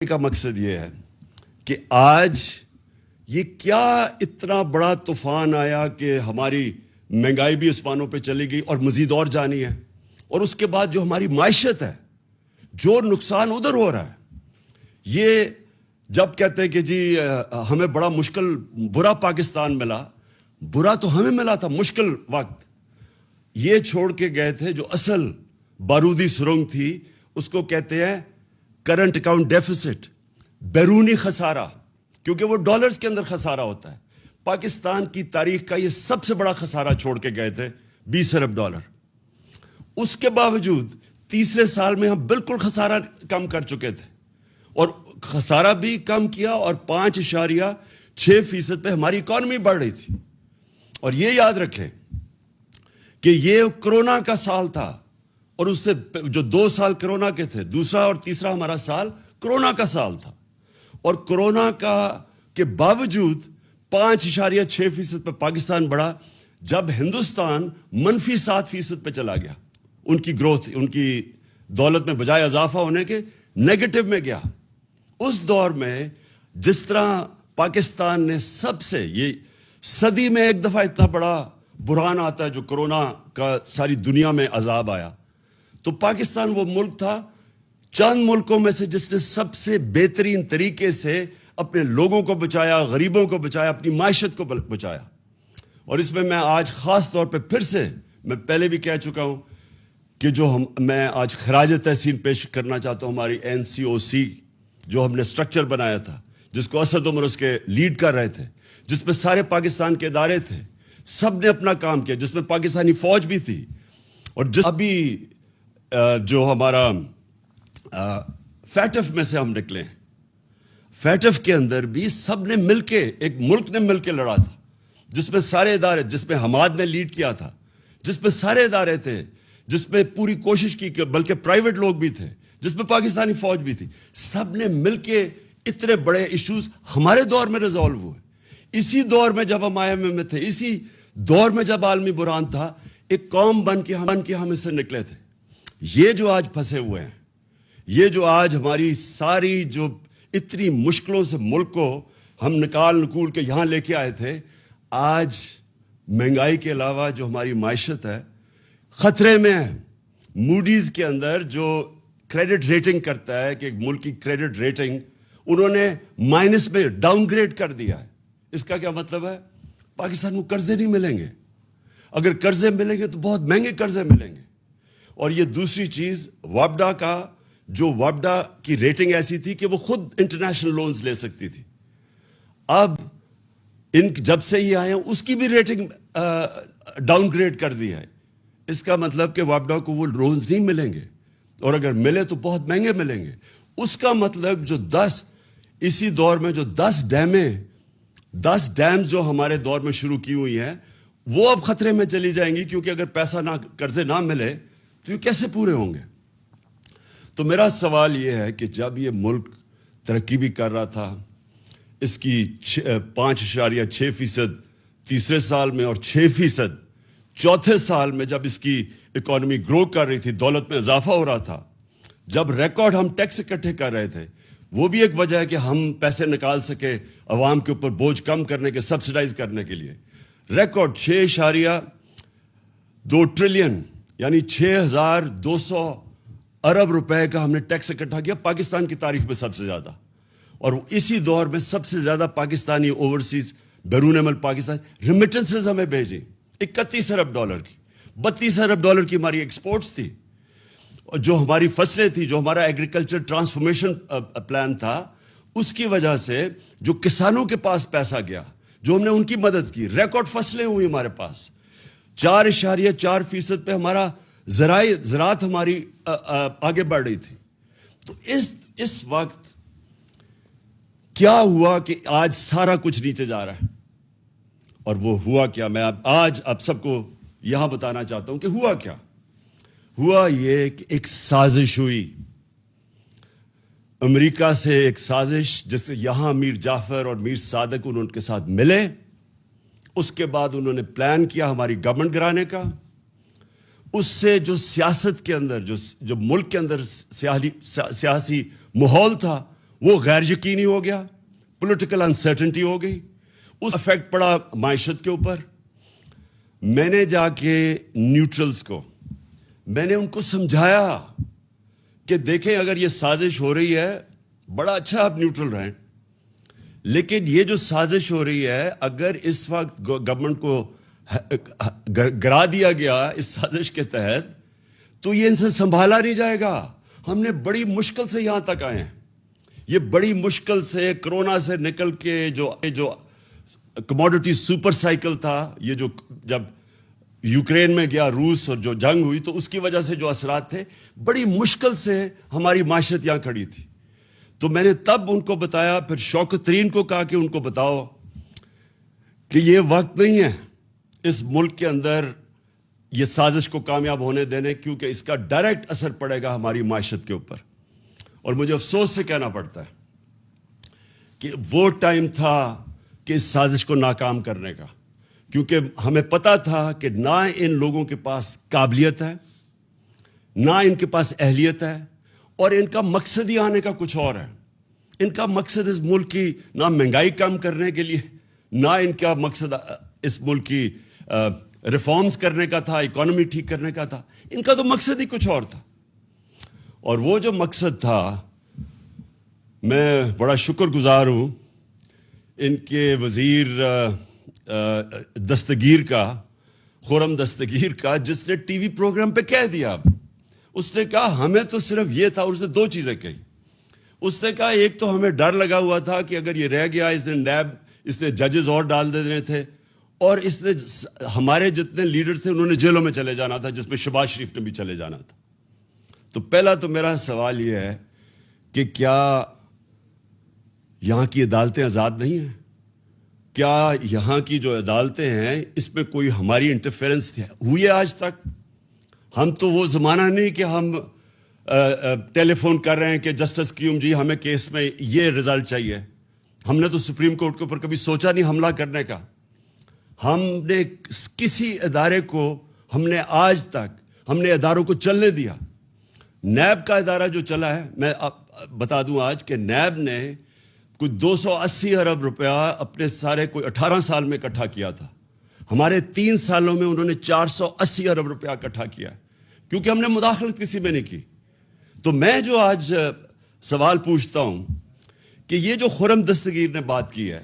کا مقصد یہ ہے کہ آج یہ کیا اتنا بڑا طوفان آیا کہ ہماری مہنگائی بھی اسمانوں پہ چلی گئی اور مزید اور جانی ہے، اور اس کے بعد جو ہماری معیشت ہے، جو نقصان ادھر ہو رہا ہے. یہ جب کہتے ہیں کہ جی ہمیں بڑا مشکل برا پاکستان ملا، برا تو ہمیں ملا تھا مشکل وقت. یہ چھوڑ کے گئے تھے جو اصل بارودی سرنگ تھی، اس کو کہتے ہیں کرنٹ اکاؤنٹ ڈیفیسٹ، بیرونی خسارہ، کیونکہ وہ ڈالرز کے اندر خسارہ ہوتا ہے. پاکستان کی تاریخ کا یہ سب سے بڑا خسارہ چھوڑ کے گئے تھے، 20 ارب ڈالر. اس کے باوجود تیسرے سال میں ہم بالکل خسارہ کم کر چکے تھے، اور خسارہ بھی کم کیا، اور 5.6% پہ ہماری اکانومی بڑھ رہی تھی. اور یہ یاد رکھیں کہ یہ کرونا کا سال تھا، اور اس سے جو 2 سال کرونا کے تھے، دوسرا اور تیسرا ہمارا سال کرونا کا سال تھا. اور کرونا کا کے باوجود 5.6% پہ پاکستان بڑھا، جب ہندوستان -7% پہ چلا گیا. ان کی گروتھ، ان کی دولت میں بجائے اضافہ ہونے کے نیگیٹو میں گیا. اس دور میں جس طرح پاکستان نے سب سے، یہ صدی میں ایک دفعہ اتنا بڑا بحران آتا ہے جو کرونا کا ساری دنیا میں عذاب آیا، تو پاکستان وہ ملک تھا چند ملکوں میں سے جس نے سب سے بہترین طریقے سے اپنے لوگوں کو بچایا، غریبوں کو بچایا، اپنی معیشت کو بچایا. اور اس میں آج خاص طور پہ پھر سے، میں پہلے بھی کہہ چکا ہوں کہ میں آج خراج تحسین پیش کرنا چاہتا ہوں ہماری NCOC، جو ہم نے سٹرکچر بنایا تھا، جس کو اسد عمر اس کے لیڈ کر رہے تھے، جس میں سارے پاکستان کے ادارے تھے، سب نے اپنا کام کیا، جس میں پاکستانی فوج بھی تھی. اور ابھی جو ہمارا فیٹف میں سے ہم نکلے ہیں، فیٹف کے اندر بھی سب نے مل کے، ایک ملک نے مل کے لڑا تھا، جس میں سارے ادارے، جس میں حماد نے لیڈ کیا تھا، جس میں سارے ادارے تھے، جس میں پوری کوشش کی کہ بلکہ پرائیویٹ لوگ بھی تھے، جس میں پاکستانی فوج بھی تھی. سب نے مل کے اتنے بڑے ایشوز ہمارے دور میں ریزالو ہوئے. اسی دور میں جب ہم IMF میں تھے، اسی دور میں جب عالمی بحران تھا، ایک قوم بن کے ہم اس سے نکلے تھے. یہ جو آج پھنسے ہوئے ہیں، یہ جو آج ہماری ساری جو اتنی مشکلوں سے ملک کو ہم نکول کے یہاں لے کے آئے تھے، آج مہنگائی کے علاوہ جو ہماری معیشت ہے خطرے میں ہے. موڈیز کے اندر جو کریڈٹ ریٹنگ کرتا ہے کہ ایک ملک کی کریڈٹ ریٹنگ، انہوں نے مائنس میں ڈاؤن گریڈ کر دیا ہے. اس کا کیا مطلب ہے؟ پاکستان کو قرضے نہیں ملیں گے. اگر قرضے ملیں گے تو بہت مہنگے قرضے ملیں گے. اور یہ دوسری چیز، وابڈا کی ریٹنگ ایسی تھی کہ وہ خود انٹرنیشنل لونز لے سکتی تھی. اب جب سے یہ آئے ہیں اس کی بھی ریٹنگ ڈاؤن گریڈ کر دی ہے. اس کا مطلب کہ وابڈا کو وہ لونز نہیں ملیں گے، اور اگر ملے تو بہت مہنگے ملیں گے. اس کا مطلب جو اسی دور میں جو 10 ڈیمز جو ہمارے دور میں شروع کی ہوئی ہیں، وہ اب خطرے میں چلی جائیں گی، کیونکہ اگر قرضے نہ ملے تو یہ کیسے پورے ہوں گے؟ تو میرا سوال یہ ہے کہ جب یہ ملک ترقی بھی کر رہا تھا، اس کی 5.6% تیسرے سال میں، اور 6% چوتھے سال میں جب اس کی اکانومی گرو کر رہی تھی، دولت میں اضافہ ہو رہا تھا، جب ریکارڈ ہم ٹیکس اکٹھے کر رہے تھے، وہ بھی ایک وجہ ہے کہ ہم پیسے نکال سکے عوام کے اوپر بوجھ کم کرنے کے، سبسیڈائز کرنے کے لیے. ریکارڈ 6.2 ٹریلین یعنی 6,200 ارب روپے کا ہم نے ٹیکس اکٹھا کیا، پاکستان کی تاریخ میں سب سے زیادہ. اور اسی دور میں سب سے زیادہ پاکستانی اوورسیز، بیرون ملک پاکستان ریمیٹنسز ہمیں بھیجی 31 ارب ڈالر کی. 32 ارب ڈالر کی ہماری ایکسپورٹس تھی. اور جو ہماری فصلیں تھی، جو ہمارا ایگریکلچر ٹرانسفارمیشن پلان تھا، اس کی وجہ سے جو کسانوں کے پاس پیسہ گیا، جو ہم نے ان کی مدد کی، ریکارڈ فصلیں ہوئی ہمارے پاس. 4.4% پہ ہمارا زراعت ہماری آگے بڑھ رہی تھی. تو اس وقت کیا ہوا کہ آج سارا کچھ نیچے جا رہا ہے؟ اور وہ ہوا کیا؟ میں آج آپ سب کو یہاں بتانا چاہتا ہوں کہ ہوا کیا. ہوا یہ کہ ایک سازش ہوئی امریکہ سے، ایک سازش جس سے یہاں میر جعفر اور میر صادق ان کے ساتھ ملے. اس کے بعد انہوں نے پلان کیا ہماری گورنمنٹ گرانے کا. اس سے جو سیاست کے اندر، جو ملک کے اندر سیاسی ماحول تھا، وہ غیر یقینی ہو گیا, پولیٹیکل انسرٹنٹی ہو گئی, اس افیکٹ پڑا معیشت کے اوپر. میں نے جا کے نیوٹرلز کو میں نے ان کو سمجھایا کہ دیکھیں اگر یہ سازش ہو رہی ہے, بڑا اچھا آپ نیوٹرل رہیں, لیکن یہ جو سازش ہو رہی ہے اگر اس وقت گورنمنٹ کو گرا دیا گیا اس سازش کے تحت تو یہ ان سے سنبھالا نہیں جائے گا. ہم نے بڑی مشکل سے یہاں تک آئے ہیں, یہ بڑی مشکل سے کرونا سے نکل کے جو کموڈٹی سپر سائیکل تھا, یہ جو جب یوکرین میں گیا روس اور جو جنگ ہوئی تو اس کی وجہ سے جو اثرات تھے, بڑی مشکل سے ہماری معیشت یہاں کھڑی تھی. تو میں نے تب ان کو بتایا, پھر شوکت ترین کو کہا کہ ان کو بتاؤ کہ یہ وقت نہیں ہے اس ملک کے اندر یہ سازش کو کامیاب ہونے دینے, کیونکہ اس کا ڈائریکٹ اثر پڑے گا ہماری معیشت کے اوپر. اور مجھے افسوس سے کہنا پڑتا ہے کہ وہ ٹائم تھا کہ اس سازش کو ناکام کرنے کا, کیونکہ ہمیں پتا تھا کہ نہ ان لوگوں کے پاس قابلیت ہے, نہ ان کے پاس اہلیت ہے, اور ان کا مقصد ہی آنے کا کچھ اور ہے. ان کا مقصد اس ملک کی نہ مہنگائی کم کرنے کے لیے, نہ ان کا مقصد اس ملک کی ریفارمز کرنے کا تھا, اکانومی ٹھیک کرنے کا تھا. ان کا تو مقصد ہی کچھ اور تھا. اور وہ جو مقصد تھا, میں بڑا شکر گزار ہوں ان کے وزیر دستگیر کا, خرم دستگیر کا, جس نے ٹی وی پروگرام پہ کہہ دیا. اس نے کہا ہمیں تو صرف یہ تھا, اور اس نے دو چیزیں کہی. اس نے کہا ایک تو ہمیں ڈر لگا ہوا تھا کہ اگر یہ رہ گیا, اس نے ججز اور ڈال دینے تھے, اور اس نے ہمارے جتنے لیڈر تھے انہوں نے جیلوں میں چلے جانا تھا, جس میں شہباز شریف نے بھی چلے جانا تھا. تو پہلا تو میرا سوال یہ ہے کہ کیا یہاں کی عدالتیں آزاد نہیں ہیں؟ کیا یہاں کی جو عدالتیں ہیں اس میں کوئی ہماری انٹرفیرنس ہوئی ہے آج تک؟ ہم تو وہ زمانہ نہیں کہ ہم ٹیلی فون کر رہے ہیں کہ جسٹس قیوم جی ہمیں کیس میں یہ رزلٹ چاہیے. ہم نے تو سپریم کورٹ کے اوپر کبھی سوچا نہیں حملہ کرنے کا. ہم نے کسی ادارے کو, ہم نے آج تک ہم نے اداروں کو چلنے دیا. نیب کا ادارہ جو چلا ہے, میں بتا دوں آج کہ نیب نے کوئی 280 ارب روپیہ اپنے سارے کوئی 18 سال میں اکٹھا کیا تھا. ہمارے 3 سالوں میں انہوں نے 480 ارب روپیہ اکٹھا کیا, کیونکہ ہم نے مداخلت کسی میں نہیں کی. تو میں جو آج سوال پوچھتا ہوں کہ یہ جو خرم دستگیر نے بات کی ہے,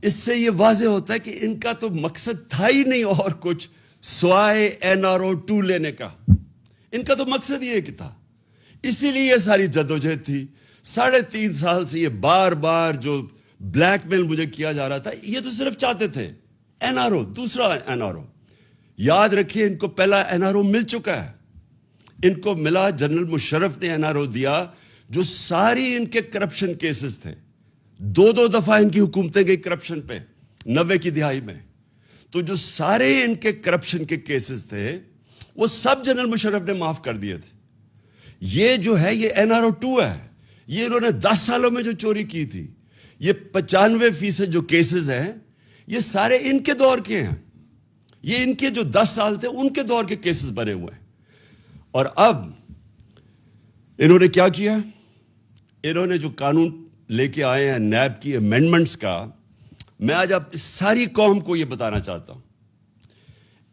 اس سے یہ واضح ہوتا ہے کہ ان کا تو مقصد تھا ہی نہیں اور کچھ سوائے NRO 2 لینے کا. ان کا تو مقصد یہ کہ تھا, اسی لیے یہ ساری جدوجہد تھی. 3.5 سال سے یہ بار بار جو بلیک میل مجھے کیا جا رہا تھا, یہ تو صرف چاہتے تھے NRO, دوسرا NRO. یاد رکھیے ان کو پہلا NRO مل چکا ہے. ان کو ملا, جنرل مشرف نے NRO دیا, جو ساری ان کے کرپشن کیسز تھے. 2 دفعہ ان کی حکومتیں گئی کرپشن پہ 90 کی دہائی میں. تو جو سارے ان کے کرپشن کے کیسز تھے وہ سب جنرل مشرف نے معاف کر دیے تھے. یہ جو ہے یہ NRO 2 ہے. یہ انہوں نے 10 سالوں میں جو چوری کی تھی, یہ 95% جو کیسز ہیں یہ سارے ان کے دور کے ہیں. یہ ان کے جو 10 سال تھے ان کے دور کے کیسز بنے ہوئے ہیں. اور اب انہوں نے کیا کیا, انہوں نے جو قانون لے کے آئے ہیں نیب کی امینڈمنٹس کا, میں آج آپ ساری قوم کو یہ بتانا چاہتا ہوں.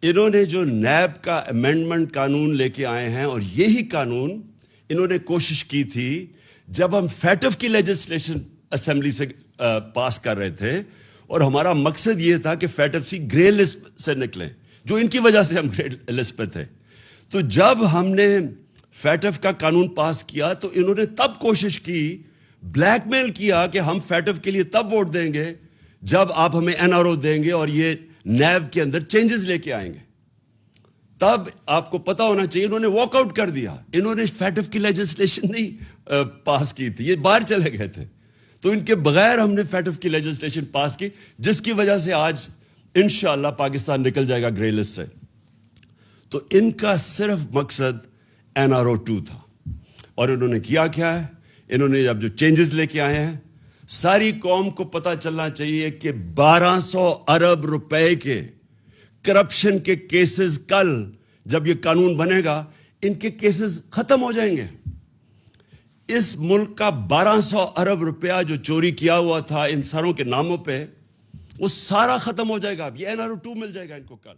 انہوں نے جو نیب کا امینڈمنٹ قانون لے کے آئے ہیں, اور یہی قانون انہوں نے کوشش کی تھی جب ہم فیٹف کی لیجسلیشن اسمبلی سے پاس کر رہے تھے, اور ہمارا مقصد یہ تھا کہ فیٹف سی گرے لسٹ سے نکلیں, جو ان کی وجہ سے ہم گرے لسٹ پہ تھے. تو جب ہم نے فیٹف کا قانون پاس کیا تو انہوں نے تب کوشش کی, بلیک میل کیا کہ ہم فیٹف کے لیے تب ووٹ دیں گے جب آپ ہمیں NRO دیں گے اور یہ نیب کے اندر چینجز لے کے آئیں گے. تب آپ کو پتا ہونا چاہیے انہوں نے واک آؤٹ کر دیا. انہوں نے فیٹف کی لیجسلیشن نہیں پاس کی تھی, یہ باہر چلے گئے تھے. تو ان کے بغیر ہم نے فیٹف کی لیجسلیشن پاس کی, جس کی وجہ سے آج انشاءاللہ پاکستان نکل جائے گا گرے لسٹ سے. تو ان کا صرف مقصد NRO 2 تھا. اور انہوں نے کیا ہے, انہوں نے اب جو چینجز لے کے آئے ہیں, ساری قوم کو پتا چلنا چاہیے کہ 1200 ارب روپے کے کرپشن کے کیسز کل جب یہ قانون بنے گا ان کے کیسز ختم ہو جائیں گے. اس ملک کا 1200 ارب روپیہ جو چوری کیا ہوا تھا ان سروں کے ناموں پہ، وہ سارا ختم ہو جائے گا. اب یہ NRO 2 مل جائے گا ان کو کل.